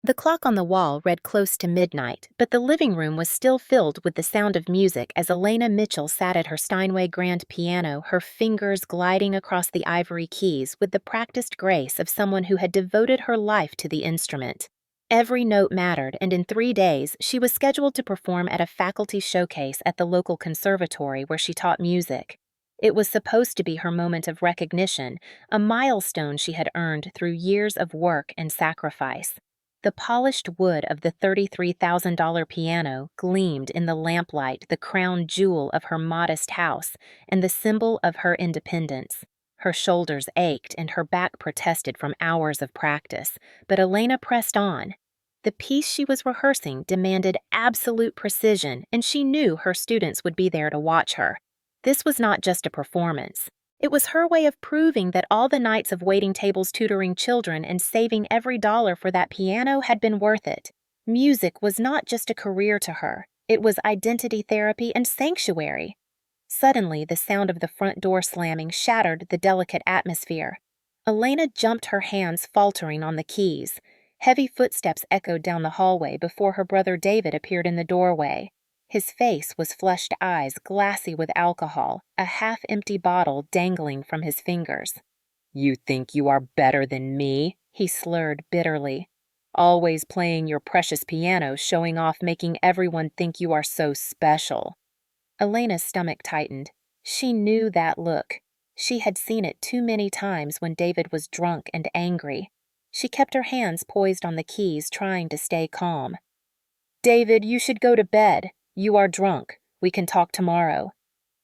The clock on the wall read close to midnight, but the living room was still filled with the sound of music as Elena Mitchell sat at her Steinway grand piano, her fingers gliding across the ivory keys with the practiced grace of someone who had devoted her life to the instrument. Every note mattered, and in 3 days, she was scheduled to perform at a faculty showcase at the local conservatory where she taught music. It was supposed to be her moment of recognition, a milestone she had earned through years of work and sacrifice. The polished wood of the $33,000 piano gleamed in the lamplight, the crown jewel of her modest house and the symbol of her independence. Her shoulders ached and her back protested from hours of practice, but Elena pressed on. The piece she was rehearsing demanded absolute precision, and she knew her students would be there to watch her. This was not just a performance. It was her way of proving that all the nights of waiting tables tutoring children and saving every dollar for that piano had been worth it. Music was not just a career to her. It was identity therapy and sanctuary. Suddenly, the sound of the front door slamming shattered the delicate atmosphere. Elena jumped, her hands faltering on the keys. Heavy footsteps echoed down the hallway before her brother David appeared in the doorway. His face was flushed eyes, glassy with alcohol, a half-empty bottle dangling from his fingers. "You think you are better than me?" he slurred bitterly. "Always playing your precious piano, showing off, making everyone think you are so special." Elena's stomach tightened. She knew that look. She had seen it too many times when David was drunk and angry. She kept her hands poised on the keys, trying to stay calm. "David, you should go to bed. You are drunk. We can talk tomorrow."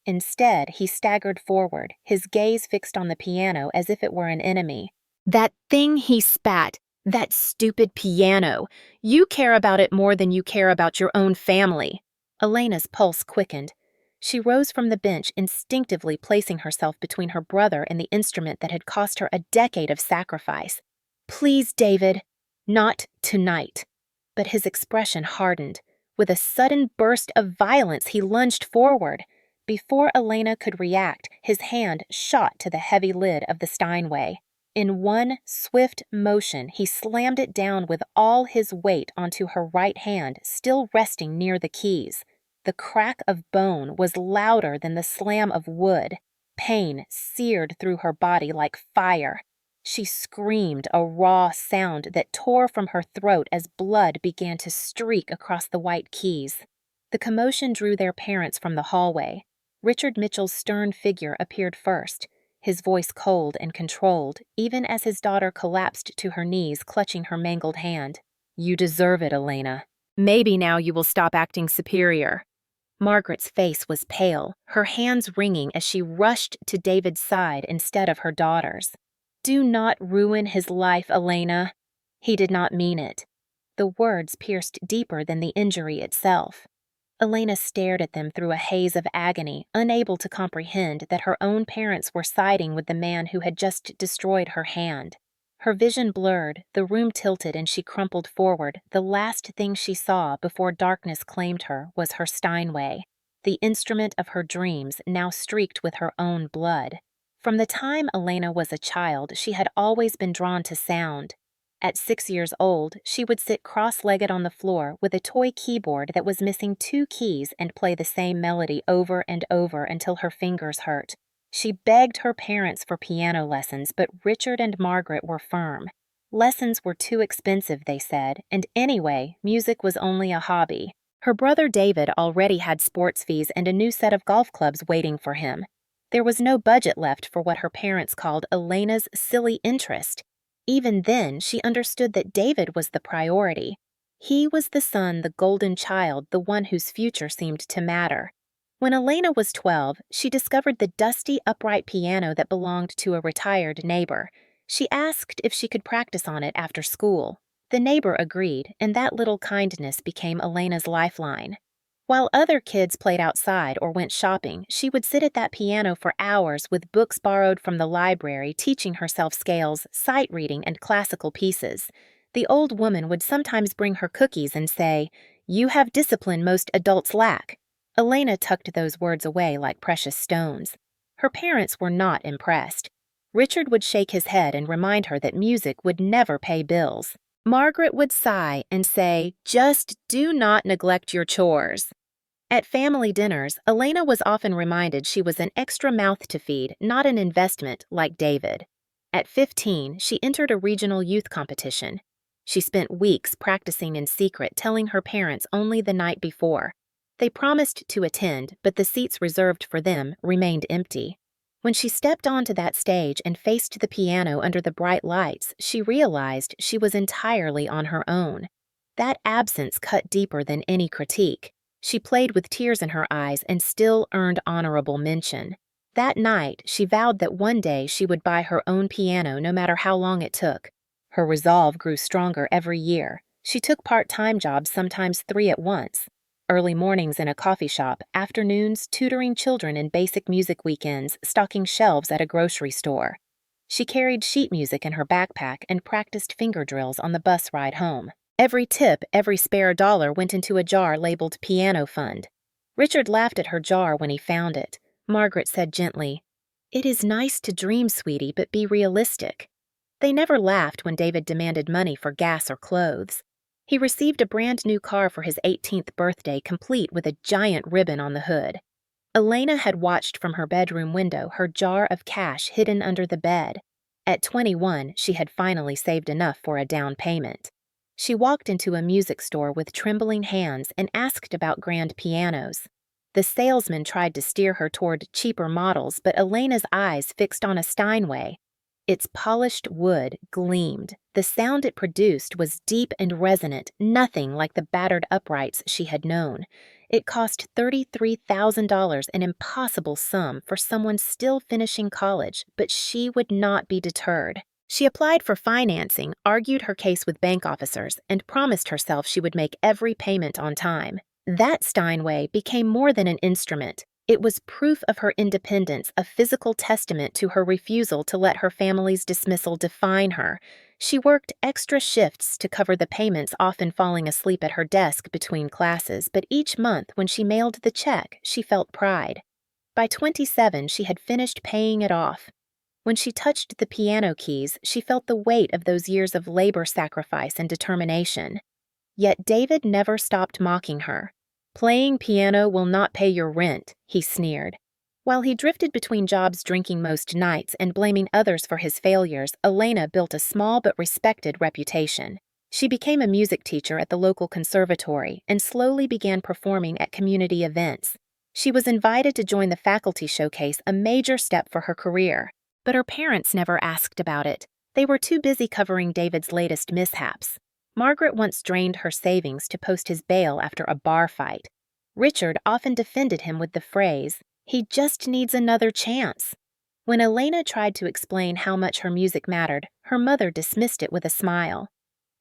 Instead, he staggered forward, his gaze fixed on the piano as if it were an enemy. "That thing," he spat. "That stupid piano. You care about it more than you care about your own family." Elena's pulse quickened. She rose from the bench, instinctively placing herself between her brother and the instrument that had cost her a decade of sacrifice. "Please, David." "Not tonight." But his expression hardened. With a sudden burst of violence, he lunged forward. Before Elena could react, his hand shot to the heavy lid of the Steinway. In one swift motion, he slammed it down with all his weight onto her right hand, still resting near the keys. The crack of bone was louder than the slam of wood. Pain seared through her body like fire. She screamed, a raw sound that tore from her throat as blood began to streak across the white keys. The commotion drew their parents from the hallway. Richard Mitchell's stern figure appeared first, his voice cold and controlled, even as his daughter collapsed to her knees, clutching her mangled hand. "You deserve it, Elena. Maybe now you will stop acting superior." Margaret's face was pale, her hands wringing as she rushed to David's side instead of her daughter's. "Do not ruin his life, Elena." He did not mean it. The words pierced deeper than the injury itself. Elena stared at them through a haze of agony, unable to comprehend that her own parents were siding with the man who had just destroyed her hand. Her vision blurred, the room tilted, and she crumpled forward. The last thing she saw before darkness claimed her was her Steinway, the instrument of her dreams now streaked with her own blood. From the time Elena was a child, she had always been drawn to sound. At 6 years old, she would sit cross-legged on the floor with a toy keyboard that was missing 2 keys and play the same melody over and over until her fingers hurt. She begged her parents for piano lessons, but Richard and Margaret were firm. Lessons were too expensive, they said, and anyway, music was only a hobby. Her brother David already had sports fees and a new set of golf clubs waiting for him. There was no budget left for what her parents called Elena's silly interest. Even then, she understood that David was the priority. He was the son, the golden child, the one whose future seemed to matter. When Elena was 12, she discovered the dusty, upright piano that belonged to a retired neighbor. She asked if she could practice on it after school. The neighbor agreed, and that little kindness became Elena's lifeline. While other kids played outside or went shopping, she would sit at that piano for hours with books borrowed from the library, teaching herself scales, sight reading, and classical pieces. The old woman would sometimes bring her cookies and say, "You have discipline most adults lack." Elena tucked those words away like precious stones. Her parents were not impressed. Richard would shake his head and remind her that music would never pay bills. Margaret would sigh and say, "Just do not neglect your chores." At family dinners, Elena was often reminded she was an extra mouth to feed, not an investment like David. At 15, she entered a regional youth competition. She spent weeks practicing in secret, telling her parents only the night before. They promised to attend, but the seats reserved for them remained empty. When she stepped onto that stage and faced the piano under the bright lights, she realized she was entirely on her own. That absence cut deeper than any critique. She played with tears in her eyes and still earned honorable mention. That night, she vowed that one day she would buy her own piano no matter how long it took. Her resolve grew stronger every year. She took part-time jobs, sometimes 3 at once. Early mornings in a coffee shop, afternoons tutoring children in basic music weekends, stocking shelves at a grocery store. She carried sheet music in her backpack and practiced finger drills on the bus ride home. Every tip, every spare dollar went into a jar labeled Piano Fund. Richard laughed at her jar when he found it. Margaret said gently, "It is nice to dream, sweetie, but be realistic." They never laughed when David demanded money for gas or clothes. He received a brand new car for his 18th birthday, complete with a giant ribbon on the hood. Elena had watched from her bedroom window, her jar of cash hidden under the bed. At 21, she had finally saved enough for a down payment. She walked into a music store with trembling hands and asked about grand pianos. The salesman tried to steer her toward cheaper models, but Elena's eyes fixed on a Steinway. Its polished wood gleamed. The sound it produced was deep and resonant, nothing like the battered uprights she had known. It cost $33,000, an impossible sum for someone still finishing college, but she would not be deterred. She applied for financing, argued her case with bank officers, and promised herself she would make every payment on time. That Steinway became more than an instrument. It was proof of her independence, a physical testament to her refusal to let her family's dismissal define her. She worked extra shifts to cover the payments, often falling asleep at her desk between classes, but each month when she mailed the check, she felt pride. By 27, she had finished paying it off. When she touched the piano keys, she felt the weight of those years of labor, sacrifice, and determination. Yet David never stopped mocking her. "Playing piano will not pay your rent," he sneered. While he drifted between jobs, drinking most nights and blaming others for his failures, Elena built a small but respected reputation. She became a music teacher at the local conservatory and slowly began performing at community events. She was invited to join the faculty showcase, a major step for her career. But her parents never asked about it. They were too busy covering David's latest mishaps. Margaret once drained her savings to post his bail after a bar fight. Richard often defended him with the phrase, "He just needs another chance." When Elena tried to explain how much her music mattered, her mother dismissed it with a smile.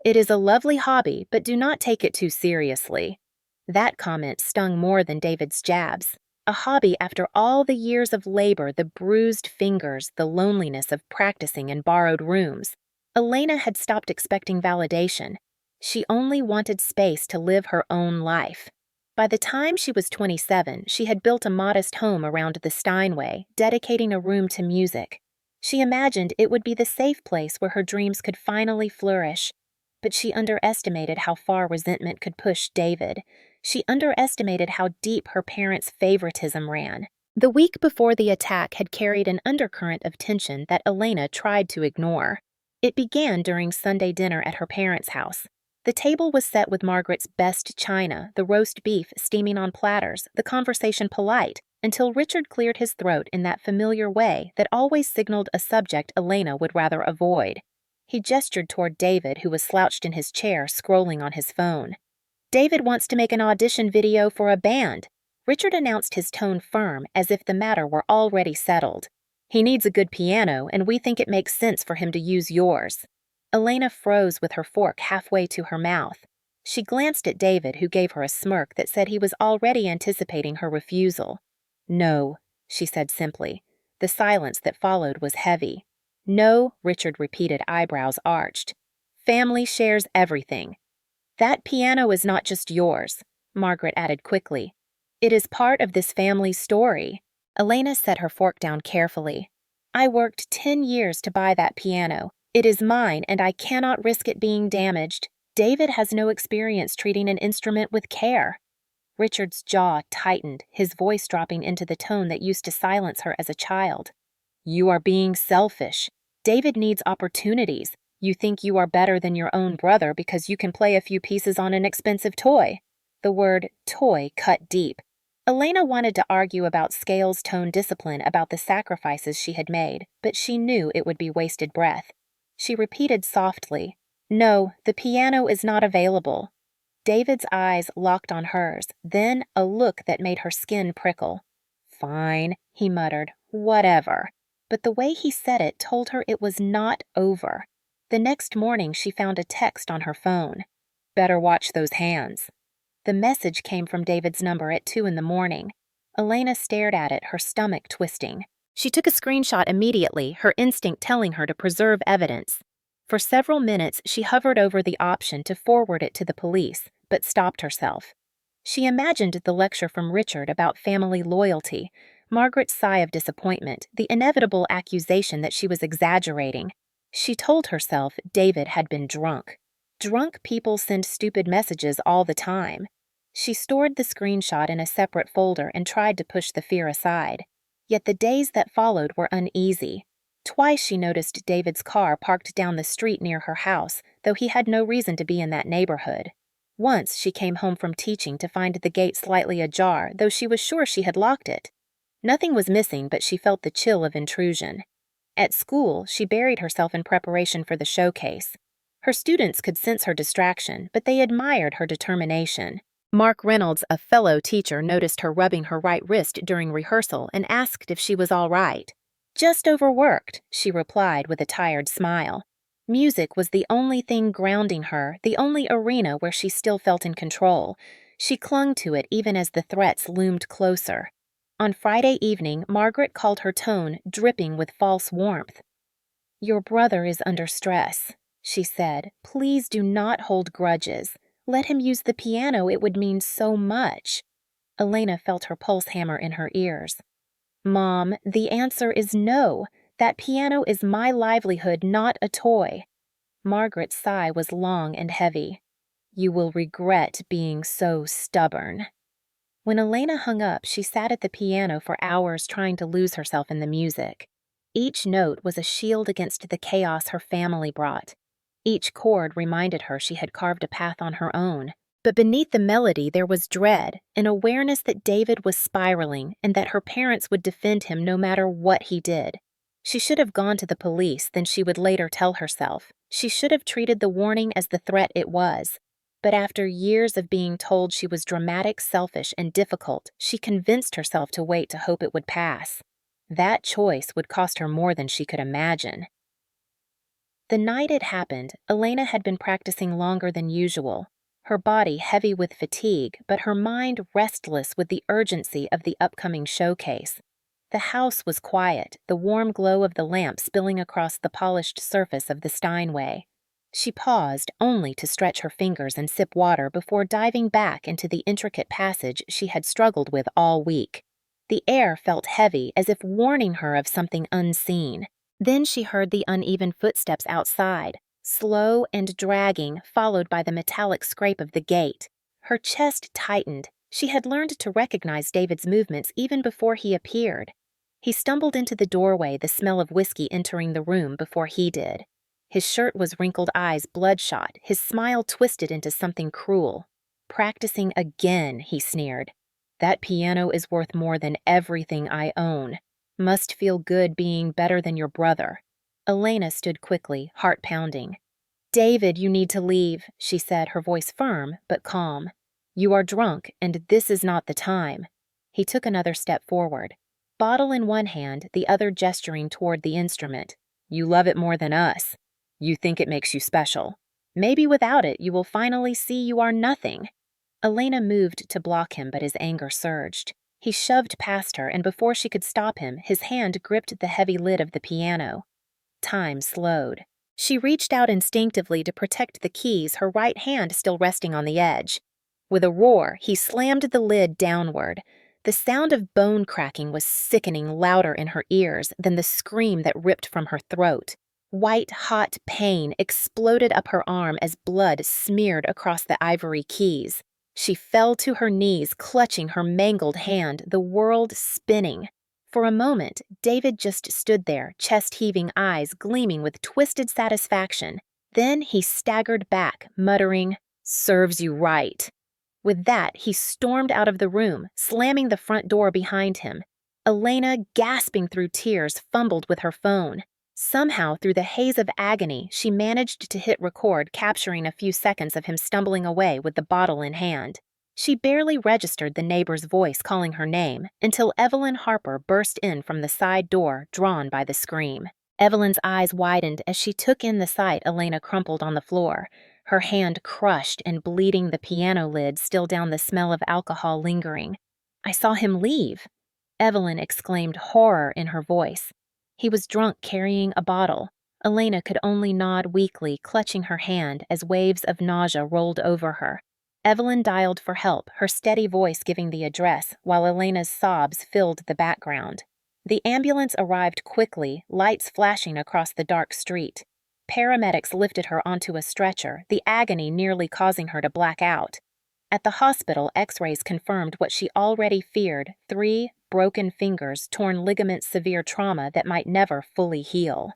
"It is a lovely hobby, but do not take it too seriously." That comment stung more than David's jabs. A hobby after all the years of labor, the bruised fingers, the loneliness of practicing in borrowed rooms. Elena had stopped expecting validation. She only wanted space to live her own life. By the time she was 27, she had built a modest home around the Steinway, dedicating a room to music. She imagined it would be the safe place where her dreams could finally flourish. But she underestimated how far resentment could push David. She underestimated how deep her parents' favoritism ran. The week before the attack had carried an undercurrent of tension that Elena tried to ignore. It began during Sunday dinner at her parents' house. The table was set with Margaret's best china, the roast beef steaming on platters, the conversation polite, until Richard cleared his throat in that familiar way that always signaled a subject Elena would rather avoid. He gestured toward David, who was slouched in his chair, scrolling on his phone. "David wants to make an audition video for a band." Richard announced, his tone firm, as if the matter were already settled. "He needs a good piano, and we think it makes sense for him to use yours." Elena froze with her fork halfway to her mouth. She glanced at David, who gave her a smirk that said he was already anticipating her refusal. "No," she said simply. The silence that followed was heavy. "No," Richard repeated, eyebrows arched. "Family shares everything." "That piano is not just yours," Margaret added quickly. "It is part of this family's story." Elena set her fork down carefully. "I worked 10 years to buy that piano. It is mine, and I cannot risk it being damaged. David has no experience treating an instrument with care." Richard's jaw tightened, his voice dropping into the tone that used to silence her as a child. "You are being selfish. David needs opportunities. You think you are better than your own brother because you can play a few pieces on an expensive toy." The word toy cut deep. Elena wanted to argue about Scales' tone discipline about the sacrifices she had made, but she knew it would be wasted breath. She repeated softly, "No, the piano is not available." David's eyes locked on hers, then a look that made her skin prickle. "Fine," he muttered, "whatever." But the way he said it told her it was not over. The next morning she found a text on her phone. "Better watch those hands." The message came from David's number at 2 in the morning. Elena stared at it, her stomach twisting. She took a screenshot immediately, her instinct telling her to preserve evidence. For several minutes, she hovered over the option to forward it to the police, but stopped herself. She imagined the lecture from Richard about family loyalty, Margaret's sigh of disappointment, the inevitable accusation that she was exaggerating. She told herself David had been drunk. Drunk people send stupid messages all the time. She stored the screenshot in a separate folder and tried to push the fear aside. Yet the days that followed were uneasy. Twice she noticed David's car parked down the street near her house, though he had no reason to be in that neighborhood. Once she came home from teaching to find the gate slightly ajar, though she was sure she had locked it. Nothing was missing, but she felt the chill of intrusion. At school, she buried herself in preparation for the showcase. Her students could sense her distraction, but they admired her determination. Mark Reynolds, a fellow teacher, noticed her rubbing her right wrist during rehearsal and asked if she was all right. "Just overworked," she replied with a tired smile. Music was the only thing grounding her, the only arena where she still felt in control. She clung to it even as the threats loomed closer. On Friday evening, Margaret called her tone dripping with false warmth. "Your brother is under stress," she said. "Please do not hold grudges. Let him use the piano, it would mean so much." Elena felt her pulse hammer in her ears. "Mom, the answer is no. That piano is my livelihood, not a toy." Margaret's sigh was long and heavy. "You will regret being so stubborn." When Elena hung up, she sat at the piano for hours trying to lose herself in the music. Each note was a shield against the chaos her family brought. Each chord reminded her she had carved a path on her own. But beneath the melody there was dread, an awareness that David was spiraling and that her parents would defend him no matter what he did. She should have gone to the police, then she would later tell herself. She should have treated the warning as the threat it was. But after years of being told she was dramatic, selfish, and difficult, she convinced herself to wait to hope it would pass. That choice would cost her more than she could imagine. The night it happened, Elena had been practicing longer than usual, her body heavy with fatigue, but her mind restless with the urgency of the upcoming showcase. The house was quiet, the warm glow of the lamp spilling across the polished surface of the Steinway. She paused only to stretch her fingers and sip water before diving back into the intricate passage she had struggled with all week. The air felt heavy, as if warning her of something unseen. Then she heard the uneven footsteps outside, slow and dragging, followed by the metallic scrape of the gate. Her chest tightened. She had learned to recognize David's movements even before he appeared. He stumbled into the doorway, the smell of whiskey entering the room before he did. His shirt was wrinkled eyes bloodshot, his smile twisted into something cruel. "Practicing again," he sneered. "That piano is worth more than everything I own. Must feel good being better than your brother." Elena stood quickly, heart pounding. "David, you need to leave," she said, her voice firm but calm. "You are drunk, and this is not the time." He took another step forward, bottle in one hand, the other gesturing toward the instrument. "You love it more than us. You think it makes you special. Maybe without it, you will finally see you are nothing." Elena moved to block him, but his anger surged. He shoved past her, and before she could stop him, his hand gripped the heavy lid of the piano. Time slowed. She reached out instinctively to protect the keys, her right hand still resting on the edge. With a roar, he slammed the lid downward. The sound of bone cracking was sickening, louder in her ears than the scream that ripped from her throat. White-hot pain exploded up her arm as blood smeared across the ivory keys. She fell to her knees, clutching her mangled hand, the world spinning. For a moment, David just stood there, chest-heaving eyes gleaming with twisted satisfaction. Then he staggered back, muttering, "Serves you right." With that, he stormed out of the room, slamming the front door behind him. Elena, gasping through tears, fumbled with her phone. Somehow, through the haze of agony, she managed to hit record, capturing a few seconds of him stumbling away with the bottle in hand. She barely registered the neighbor's voice calling her name until Evelyn Harper burst in from the side door, drawn by the scream. Evelyn's eyes widened as she took in the sight Elena crumpled on the floor, her hand crushed and bleeding, the piano lid still down, the smell of alcohol lingering. "I saw him leave," Evelyn exclaimed, horror in her voice. "He was drunk, carrying a bottle." Elena could only nod weakly, clutching her hand as waves of nausea rolled over her. Evelyn dialed for help, her steady voice giving the address, while Elena's sobs filled the background. The ambulance arrived quickly, lights flashing across the dark street. Paramedics lifted her onto a stretcher, the agony nearly causing her to black out. At the hospital, X-rays confirmed what she already feared: 3 broken fingers, torn ligaments, severe trauma that might never fully heal.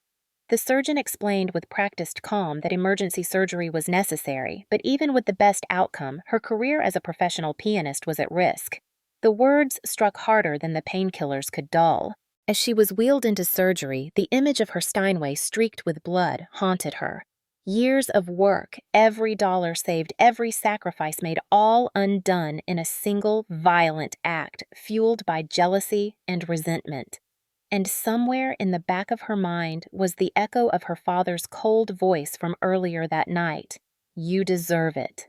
The surgeon explained with practiced calm that emergency surgery was necessary, but even with the best outcome, her career as a professional pianist was at risk. The words struck harder than the painkillers could dull. As she was wheeled into surgery, the image of her Steinway streaked with blood haunted her. Years of work, every dollar saved, every sacrifice made, all undone in a single violent act, fueled by jealousy and resentment. And somewhere in the back of her mind was the echo of her father's cold voice from earlier that night: "You deserve it."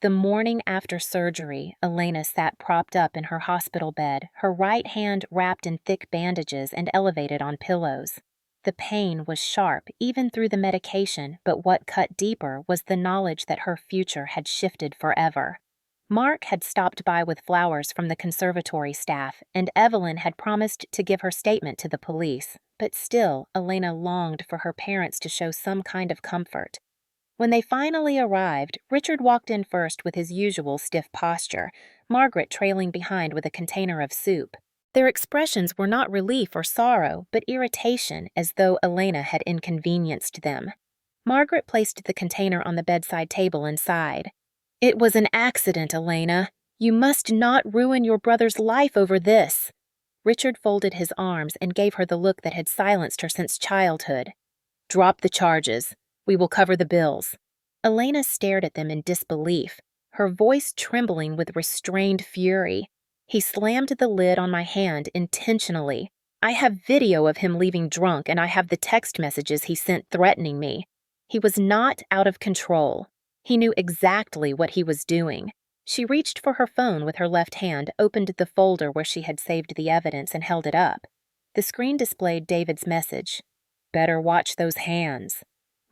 The morning after surgery, Elena sat propped up in her hospital bed, her right hand wrapped in thick bandages and elevated on pillows. The pain was sharp, even through the medication, but what cut deeper was the knowledge that her future had shifted forever. Mark had stopped by with flowers from the conservatory staff, and Evelyn had promised to give her statement to the police, but still, Elena longed for her parents to show some kind of comfort. When they finally arrived, Richard walked in first with his usual stiff posture, Margaret trailing behind with a container of soup. Their expressions were not relief or sorrow, but irritation, as though Elena had inconvenienced them. Margaret placed the container on the bedside table and sighed. "It was an accident, Elena. You must not ruin your brother's life over this." Richard folded his arms and gave her the look that had silenced her since childhood. "Drop the charges. We will cover the bills." Elena stared at them in disbelief, her voice trembling with restrained fury. "He slammed the lid on my hand intentionally. I have video of him leaving drunk, and I have the text messages he sent threatening me. He was not out of control. He knew exactly what he was doing." She reached for her phone with her left hand, opened the folder where she had saved the evidence, and held it up. The screen displayed David's message: "Better watch those hands."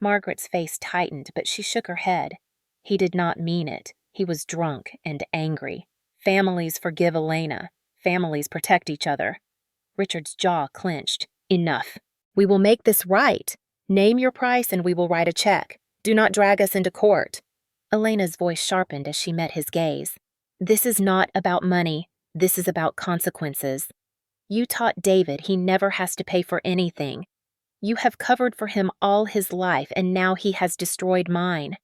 Margaret's face tightened, but she shook her head. He did not mean it. He was drunk and angry. Families forgive Elena. Families protect each other. Richard's jaw clenched. "Enough. We will make this right. Name your price and we will write a check. Do not drag us into court." Elena's voice sharpened as she met his gaze. "This is not about money. This is about consequences. You taught David he never has to pay for anything. You have covered for him all his life, and now he has destroyed mine."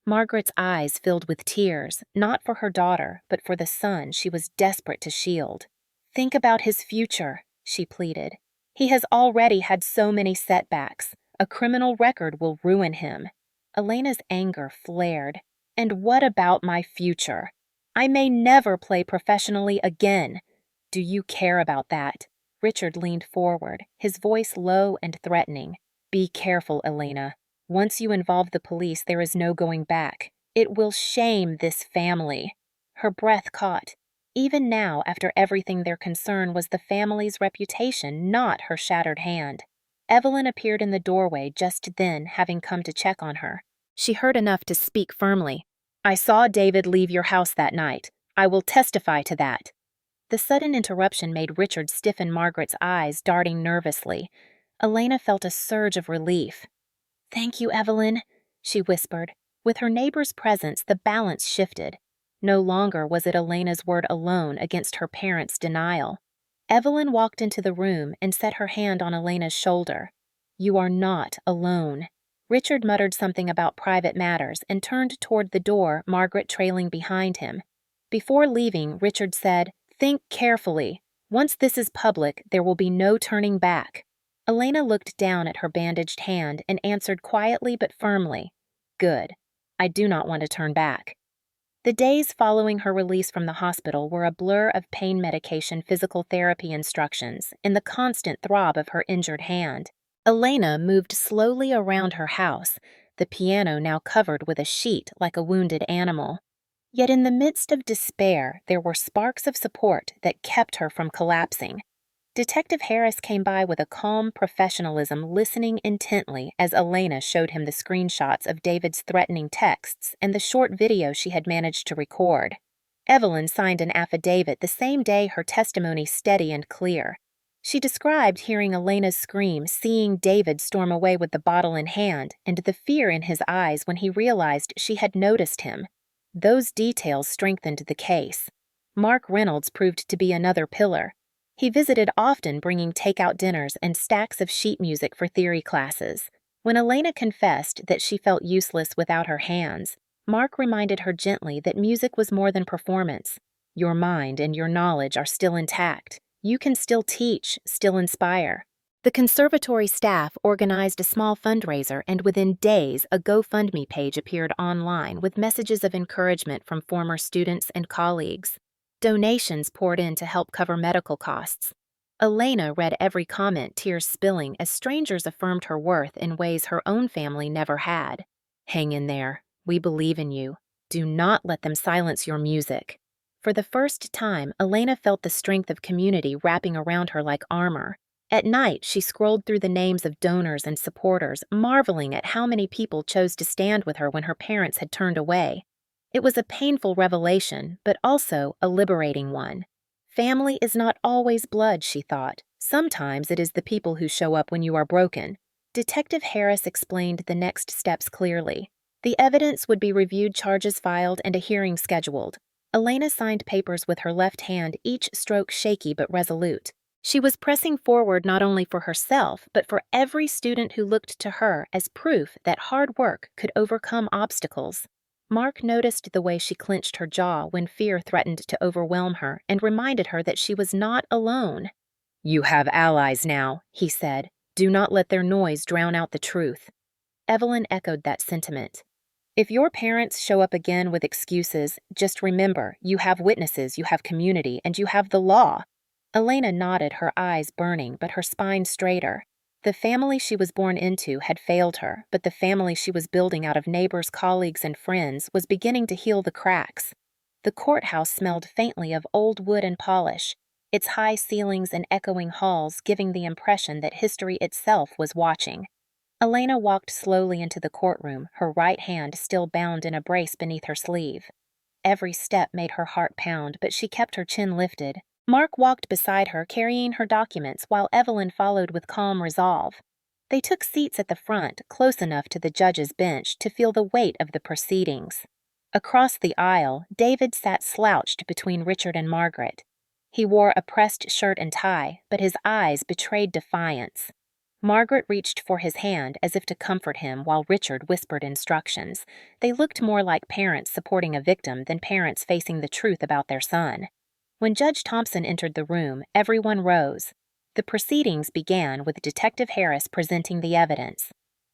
Margaret's eyes filled with tears, not for her daughter, but for the son she was desperate to shield. "Think about his future," she pleaded. "He has already had so many setbacks. A criminal record will ruin him." Elena's anger flared. "And what about my future? I may never play professionally again. Do you care about that?" Richard leaned forward, his voice low and threatening. "Be careful, Elena. Once you involve the police, there is no going back. It will shame this family." Her breath caught. Even now, after everything, their concern was the family's reputation, not her shattered hand. Evelyn appeared in the doorway just then, having come to check on her. She heard enough to speak firmly. "I saw David leave your house that night. I will testify to that." The sudden interruption made Richard stiffen, Margaret's eyes darting nervously. Elena felt a surge of relief. "Thank you, Evelyn," she whispered. With her neighbor's presence, the balance shifted. No longer was it Elena's word alone against her parents' denial. Evelyn walked into the room and set her hand on Elena's shoulder. "You are not alone." Richard muttered something about private matters and turned toward the door, Margaret trailing behind him. Before leaving, Richard said, "Think carefully. Once this is public, there will be no turning back." Elena looked down at her bandaged hand and answered quietly but firmly, "Good. I do not want to turn back." The days following her release from the hospital were a blur of pain medication, physical therapy instructions, and the constant throb of her injured hand. Elena moved slowly around her house, the piano now covered with a sheet like a wounded animal. Yet in the midst of despair, there were sparks of support that kept her from collapsing. Detective Harris came by with a calm professionalism, listening intently as Elena showed him the screenshots of David's threatening texts and the short video she had managed to record. Evelyn signed an affidavit the same day, her testimony steady and clear. She described hearing Elena's scream, seeing David storm away with the bottle in hand, and the fear in his eyes when he realized she had noticed him. Those details strengthened the case. Mark Reynolds proved to be another pillar. He visited often, bringing takeout dinners and stacks of sheet music for theory classes. When Elena confessed that she felt useless without her hands, Mark reminded her gently that music was more than performance. Your mind and your knowledge are still intact. You can still teach, still inspire. The conservatory staff organized a small fundraiser, and within days, a GoFundMe page appeared online with messages of encouragement from former students and colleagues. Donations poured in to help cover medical costs. Elena read every comment, tears spilling, as strangers affirmed her worth in ways her own family never had. "Hang in there. We believe in you. Do not let them silence your music." For the first time, Elena felt the strength of community wrapping around her like armor. At night, she scrolled through the names of donors and supporters, marveling at how many people chose to stand with her when her parents had turned away. It was a painful revelation, but also a liberating one. Family is not always blood, she thought. Sometimes it is the people who show up when you are broken. Detective Harris explained the next steps clearly. The evidence would be reviewed, charges filed, and a hearing scheduled. Elena signed papers with her left hand, each stroke shaky but resolute. She was pressing forward not only for herself, but for every student who looked to her as proof that hard work could overcome obstacles. Mark noticed the way she clenched her jaw when fear threatened to overwhelm her and reminded her that she was not alone. "You have allies now," he said. "Do not let their noise drown out the truth." Evelyn echoed that sentiment. "If your parents show up again with excuses, just remember, you have witnesses, you have community, and you have the law." Elena nodded, her eyes burning, but her spine straighter. The family she was born into had failed her, but the family she was building out of neighbors, colleagues, and friends was beginning to heal the cracks. The courthouse smelled faintly of old wood and polish, its high ceilings and echoing halls giving the impression that history itself was watching. Elena walked slowly into the courtroom, her right hand still bound in a brace beneath her sleeve. Every step made her heart pound, but she kept her chin lifted. Mark walked beside her, carrying her documents, while Evelyn followed with calm resolve. They took seats at the front, close enough to the judge's bench to feel the weight of the proceedings. Across the aisle, David sat slouched between Richard and Margaret. He wore a pressed shirt and tie, but his eyes betrayed defiance. Margaret reached for his hand as if to comfort him while Richard whispered instructions. They looked more like parents supporting a victim than parents facing the truth about their son. When Judge Thompson entered the room, everyone rose. The proceedings began with Detective Harris presenting the evidence.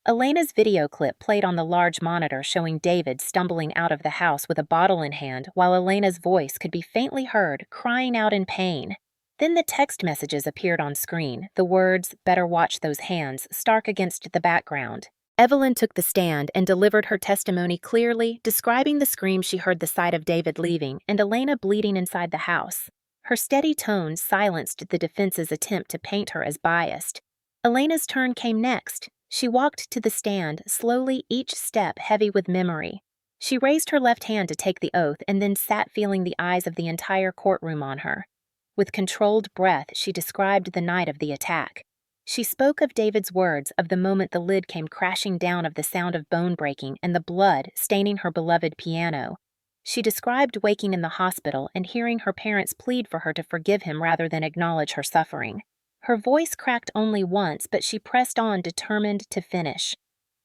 Elena's video clip played on the large monitor showing David stumbling out of the house with a bottle in hand while Elena's voice could be faintly heard, crying out in pain. Then the text messages appeared on screen, the words, "Better watch those hands," stark against the background. Evelyn took the stand and delivered her testimony clearly, describing the scream she heard the sight of David leaving and Elena bleeding inside the house. Her steady tone silenced the defense's attempt to paint her as biased. Elena's turn came next. She walked to the stand, slowly, each step heavy with memory. She raised her left hand to take the oath and then sat feeling the eyes of the entire courtroom on her. With controlled breath, she described the night of the attack. She spoke of David's words of the moment the lid came crashing down, of the sound of bone breaking and the blood staining her beloved piano. She described waking in the hospital and hearing her parents plead for her to forgive him rather than acknowledge her suffering. Her voice cracked only once, but she pressed on, determined to finish.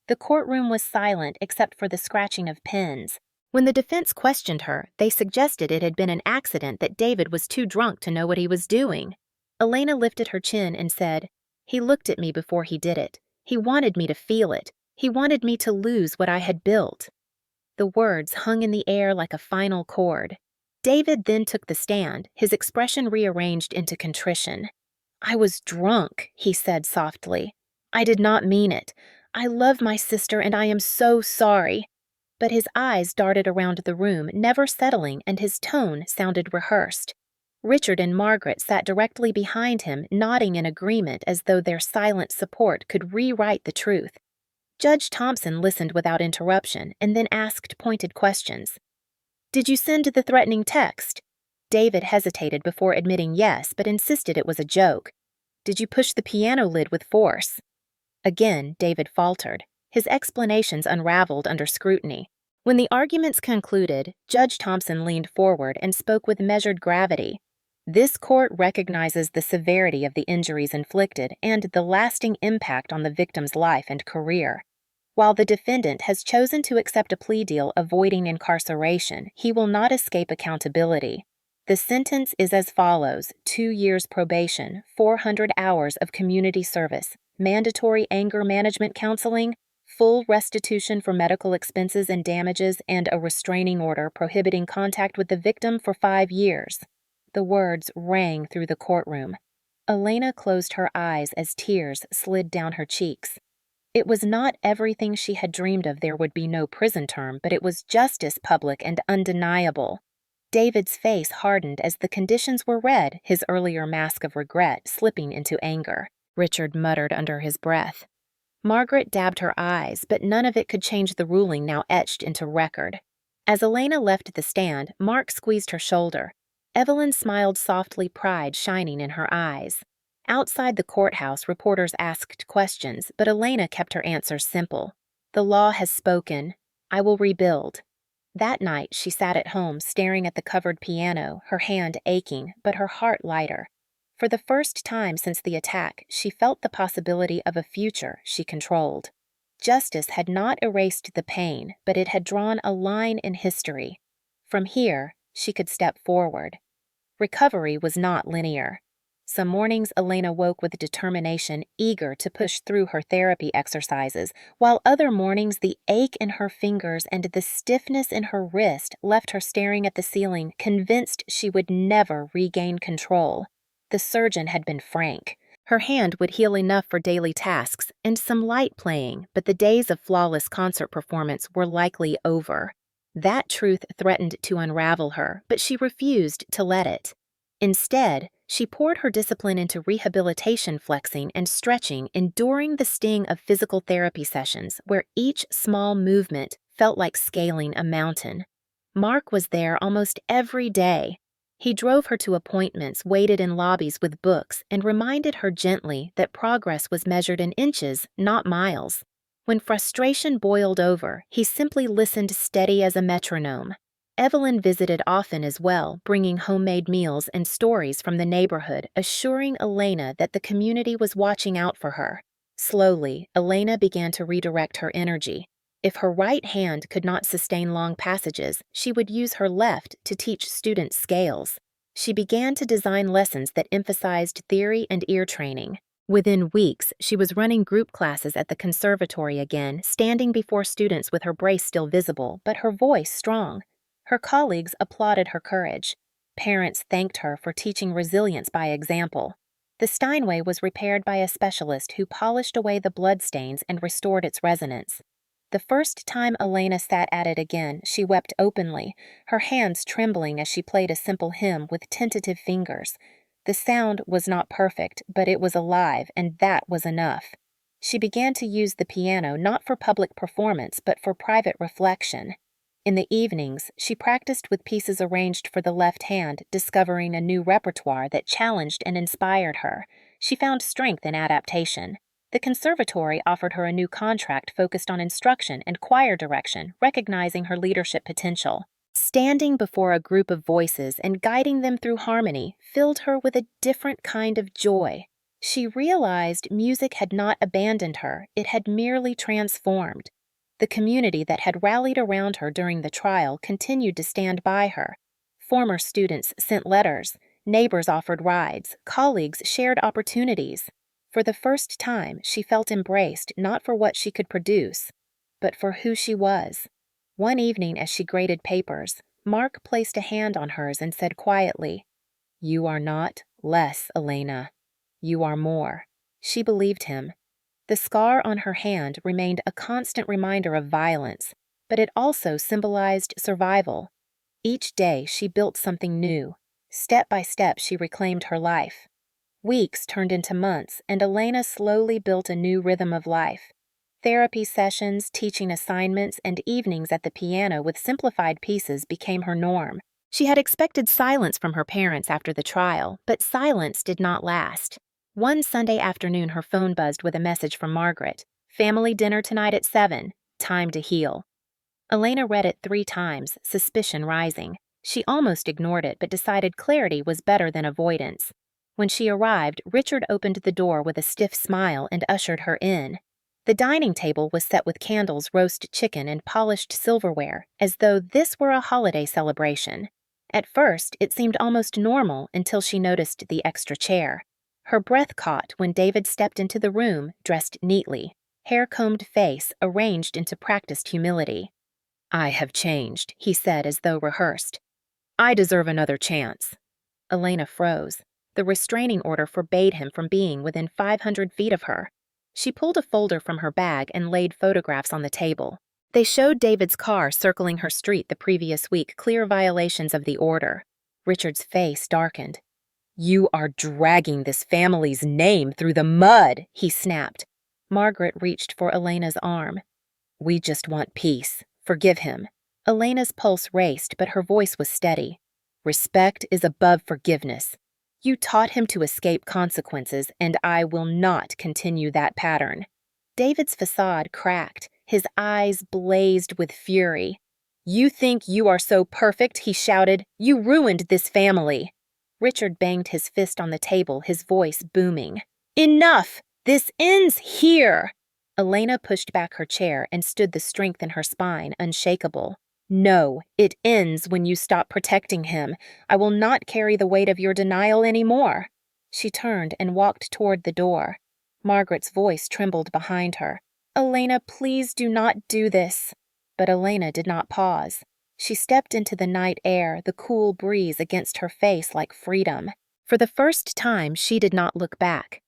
The courtroom was silent except for the scratching of pens. When the defense questioned her, they suggested it had been an accident, that David was too drunk to know what he was doing. Elena lifted her chin and said, "He looked at me before he did it. He wanted me to feel it. He wanted me to lose what I had built." The words hung in the air like a final chord. David then took the stand, his expression rearranged into contrition. "I was drunk," he said softly. "I did not mean it. I love my sister and I am so sorry." But his eyes darted around the room, never settling, and his tone sounded rehearsed. Richard and Margaret sat directly behind him, nodding in agreement as though their silent support could rewrite the truth. Judge Thompson listened without interruption and then asked pointed questions. "Did you send the threatening text?" David hesitated before admitting yes, but insisted it was a joke. "Did you push the piano lid with force?" Again, David faltered. His explanations unraveled under scrutiny. When the arguments concluded, Judge Thompson leaned forward and spoke with measured gravity. "This court recognizes the severity of the injuries inflicted and the lasting impact on the victim's life and career. While the defendant has chosen to accept a plea deal avoiding incarceration, he will not escape accountability. The sentence is as follows: 2 years probation, 400 hours of community service, mandatory anger management counseling, full restitution for medical expenses and damages, and a restraining order prohibiting contact with the victim for 5 years. The words rang through the courtroom. Elena closed her eyes as tears slid down her cheeks. It was not everything she had dreamed of. There would be no prison term, but it was justice, public and undeniable. David's face hardened as the conditions were read, his earlier mask of regret slipping into anger. Richard muttered under his breath. Margaret dabbed her eyes, but none of it could change the ruling now etched into record. As Elena left the stand, Mark squeezed her shoulder. Evelyn smiled softly, pride shining in her eyes. Outside the courthouse, reporters asked questions, but Elena kept her answers simple. "The law has spoken. I will rebuild." That night, she sat at home, staring at the covered piano, her hand aching, but her heart lighter. For the first time since the attack, she felt the possibility of a future she controlled. Justice had not erased the pain, but it had drawn a line in history. From here, she could step forward. Recovery was not linear. Some mornings Elena woke with determination, eager to push through her therapy exercises, while other mornings the ache in her fingers and the stiffness in her wrist left her staring at the ceiling, convinced she would never regain control. The surgeon had been frank. Her hand would heal enough for daily tasks and some light playing, but the days of flawless concert performance were likely over. That truth threatened to unravel her, but she refused to let it. Instead, she poured her discipline into rehabilitation, flexing and stretching, enduring the sting of physical therapy sessions where each small movement felt like scaling a mountain. Mark was there almost every day. He drove her to appointments, waited in lobbies with books, and reminded her gently that progress was measured in inches, not miles. When frustration boiled over, he simply listened, steady as a metronome. Evelyn visited often as well, bringing homemade meals and stories from the neighborhood, assuring Elena that the community was watching out for her. Slowly, Elena began to redirect her energy. If her right hand could not sustain long passages, she would use her left to teach students scales. She began to design lessons that emphasized theory and ear training. Within weeks, she was running group classes at the conservatory again, standing before students with her brace still visible, but her voice strong. Her colleagues applauded her courage. Parents thanked her for teaching resilience by example. The Steinway was repaired by a specialist who polished away the bloodstains and restored its resonance. The first time Elena sat at it again, she wept openly, her hands trembling as she played a simple hymn with tentative fingers. The sound was not perfect, but it was alive, and that was enough. She began to use the piano not for public performance, but for private reflection. In the evenings, she practiced with pieces arranged for the left hand, discovering a new repertoire that challenged and inspired her. she found strength in adaptation. The conservatory offered her a new contract focused on instruction and choir direction, recognizing her leadership potential. Standing before a group of voices and guiding them through harmony filled her with a different kind of joy. She realized music had not abandoned her, it had merely transformed. The community that had rallied around her during the trial continued to stand by her. Former students sent letters, neighbors offered rides, colleagues shared opportunities. For the first time, she felt embraced not for what she could produce, but for who she was. One evening, as she graded papers, Mark placed a hand on hers and said quietly, "You are not less, Elena. You are more." She believed him. The scar on her hand remained a constant reminder of violence, but it also symbolized survival. Each day she built something new. Step by step she reclaimed her life. Weeks turned into months, and Elena slowly built a new rhythm of life. Therapy sessions, teaching assignments, and evenings at the piano with simplified pieces became her norm. She had expected silence from her parents after the trial, but silence did not last. One Sunday afternoon, her phone buzzed with a message from Margaret. "Family dinner tonight at 7. Time to heal." Elena read it 3 times, suspicion rising. She almost ignored it, but decided clarity was better than avoidance. When she arrived, Richard opened the door with a stiff smile and ushered her in. The dining table was set with candles, roast chicken, and polished silverware, as though this were a holiday celebration. At first, it seemed almost normal until she noticed the extra chair. Her breath caught when David stepped into the room, dressed neatly, hair-combed face arranged into practiced humility. "I have changed," he said as though rehearsed. "I deserve another chance." Elena froze. The restraining order forbade him from being within 500 feet of her. She pulled a folder from her bag and laid photographs on the table. They showed David's car circling her street the previous week, clear violations of the order. Richard's face darkened. "You are dragging this family's name through the mud," he snapped. Margaret reached for Elena's arm. "We just want peace. Forgive him." Elena's pulse raced, but her voice was steady. "Respect is above forgiveness. You taught him to escape consequences, and I will not continue that pattern." David's facade cracked. His eyes blazed with fury. "You think you are so perfect," he shouted. "You ruined this family." Richard banged his fist on the table, his voice booming. "Enough! This ends here!" Elena pushed back her chair and stood the strength in her spine unshakable. "No, it ends when you stop protecting him. I will not carry the weight of your denial anymore." She turned and walked toward the door. Margaret's voice trembled behind her. "Elena, please do not do this." But Elena did not pause. She stepped into the night air, the cool breeze against her face like freedom. For the first time, she did not look back.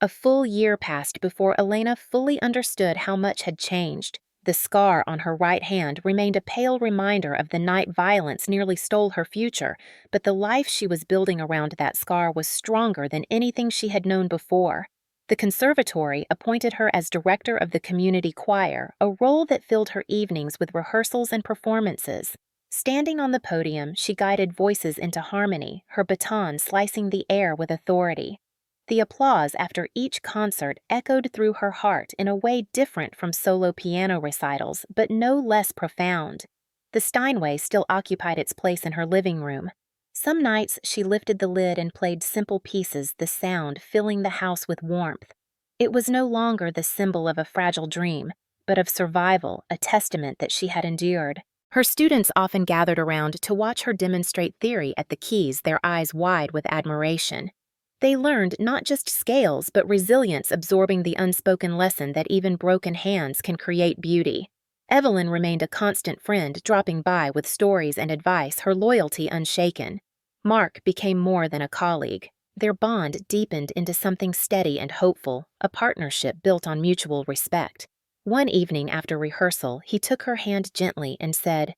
A full year passed before Elena fully understood how much had changed. The scar on her right hand remained a pale reminder of the night violence nearly stole her future, but the life she was building around that scar was stronger than anything she had known before. The conservatory appointed her as director of the community choir, a role that filled her evenings with rehearsals and performances. Standing on the podium, she guided voices into harmony, her baton slicing the air with authority. The applause after each concert echoed through her heart in a way different from solo piano recitals, but no less profound. The Steinway still occupied its place in her living room. Some nights she lifted the lid and played simple pieces, the sound filling the house with warmth. It was no longer the symbol of a fragile dream, but of survival, a testament that she had endured. Her students often gathered around to watch her demonstrate theory at the keys, their eyes wide with admiration. They learned not just scales, but resilience, absorbing the unspoken lesson that even broken hands can create beauty. Evelyn remained a constant friend, dropping by with stories and advice, her loyalty unshaken. Mark became more than a colleague. Their bond deepened into something steady and hopeful, a partnership built on mutual respect. One evening after rehearsal, he took her hand gently and said,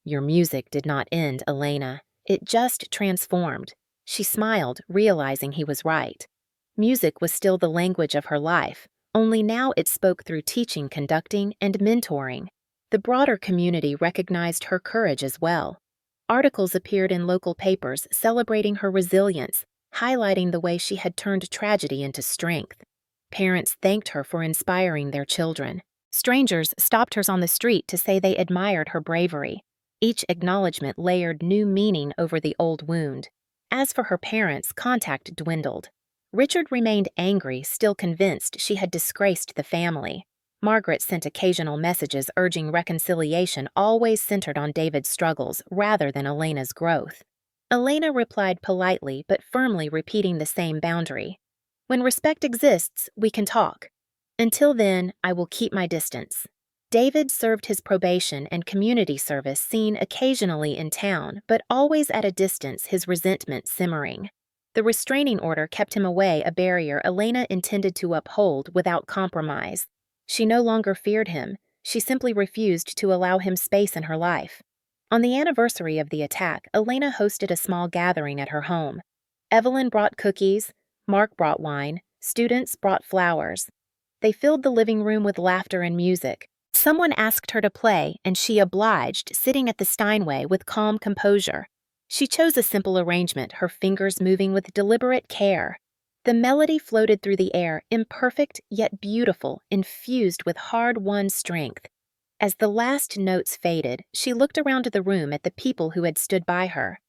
"Your music did not end, Elena. It just transformed." She smiled, realizing he was right. Music was still the language of her life, only now it spoke through teaching, conducting, and mentoring. The broader community recognized her courage as well. Articles appeared in local papers celebrating her resilience, highlighting the way she had turned tragedy into strength. Parents thanked her for inspiring their children. Strangers stopped her on the street to say they admired her bravery. Each acknowledgement layered new meaning over the old wound. As for her parents, contact dwindled. Richard remained angry, still convinced she had disgraced the family. Margaret sent occasional messages urging reconciliation, always centered on David's struggles rather than Elena's growth. Elena replied politely but firmly, repeating the same boundary. "When respect exists, we can talk. Until then, I will keep my distance." David served his probation and community service, seen occasionally in town, but always at a distance, his resentment simmering. The restraining order kept him away, a barrier Elena intended to uphold without compromise. She no longer feared him, she simply refused to allow him space in her life. On the anniversary of the attack, Elena hosted a small gathering at her home. Evelyn brought cookies, Mark brought wine, students brought flowers. They filled the living room with laughter and music. Someone asked her to play, and she obliged, sitting at the Steinway with calm composure. She chose a simple arrangement, her fingers moving with deliberate care. The melody floated through the air, imperfect yet beautiful, infused with hard-won strength. As the last notes faded, she looked around the room at the people who had stood by her.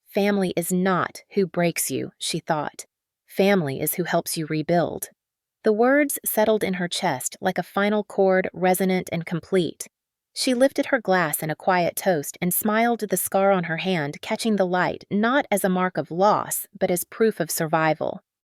Family is not who breaks you, she thought. Family is who helps you rebuild. The words settled in her chest like a final chord, resonant and complete. She lifted her glass in a quiet toast and smiled, the scar on her hand catching the light not as a mark of loss, but as proof of survival.